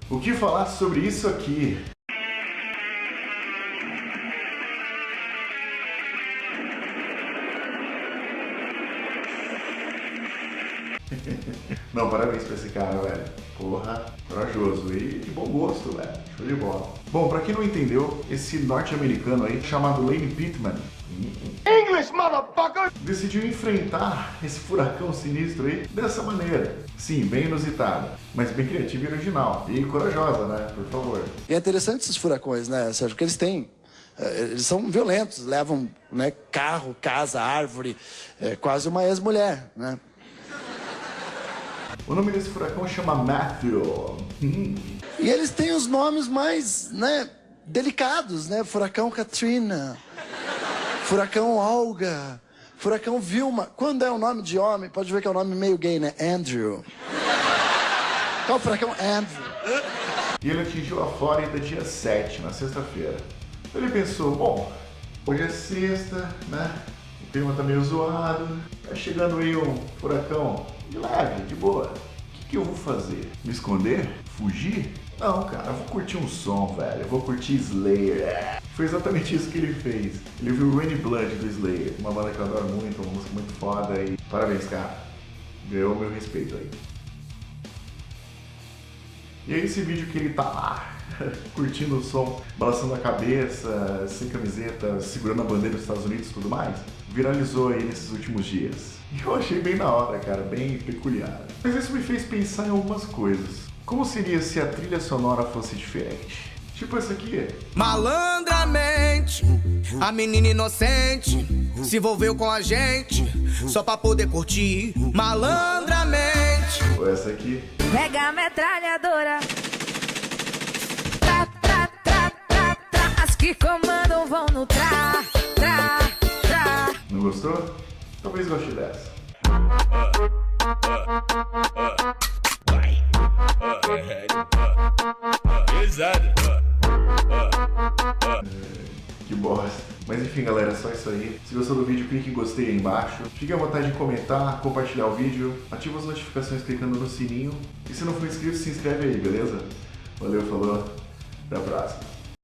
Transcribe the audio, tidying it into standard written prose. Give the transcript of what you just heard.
O que falar sobre isso aqui? Não, parabéns pra esse cara, velho. Porra, corajoso e de bom gosto, velho. Show de bola. Bom, pra quem não entendeu, esse norte-americano aí, chamado Lane Pittman, English, motherfucker! Decidiu enfrentar esse furacão sinistro aí dessa maneira. Sim, bem inusitada, mas bem criativa e original. E corajosa, né? Por favor. E é interessante esses furacões, né, Sérgio? Porque eles são violentos, levam, né, carro, casa, árvore, quase uma ex-mulher, né? O nome desse furacão chama Matthew. E eles têm os nomes mais, né, delicados, né? Furacão Katrina, Furacão Olga, Furacão Vilma. Quando é o nome de homem, pode ver que é um nome meio gay, né? Andrew. Qual o furacão? Andrew. E ele atingiu a Flórida dia 7, na sexta-feira. Ele pensou, bom, hoje é sexta, né? O clima tá meio zoado. Tá chegando aí um furacão de leve, de boa. O que eu vou fazer? Me esconder? Fugir? Não, cara, eu vou curtir um som, velho. Eu vou curtir Slayer. Foi exatamente isso que ele fez. Ele viu Rain Blood do Slayer, uma banda que eu adoro muito, uma música muito foda e parabéns, cara. Ganhou o meu respeito aí. E aí esse vídeo que ele tá lá, curtindo o som, balançando a cabeça, sem camiseta, segurando a bandeira dos Estados Unidos e tudo mais, viralizou aí nesses últimos dias. E eu achei bem na hora, cara, bem peculiar. Mas isso me fez pensar em algumas coisas. Como seria se a trilha sonora fosse diferente? Tipo essa aqui. Malandramente, a menina inocente se envolveu com a gente só pra poder curtir. Malandramente. Ou essa aqui. Pega a metralhadora. Tra, tra, tra, tra, tra. As que comandam vão no tra, tra, tra. Não gostou? Talvez goste dessa. Que bosta. Mas enfim, galera, é só isso aí. Se gostou do vídeo, clique em gostei aí embaixo. Fique à vontade de comentar, compartilhar o vídeo. Ativa as notificações clicando no sininho. E se não for inscrito, se inscreve aí, beleza? Valeu, falou. Até a próxima.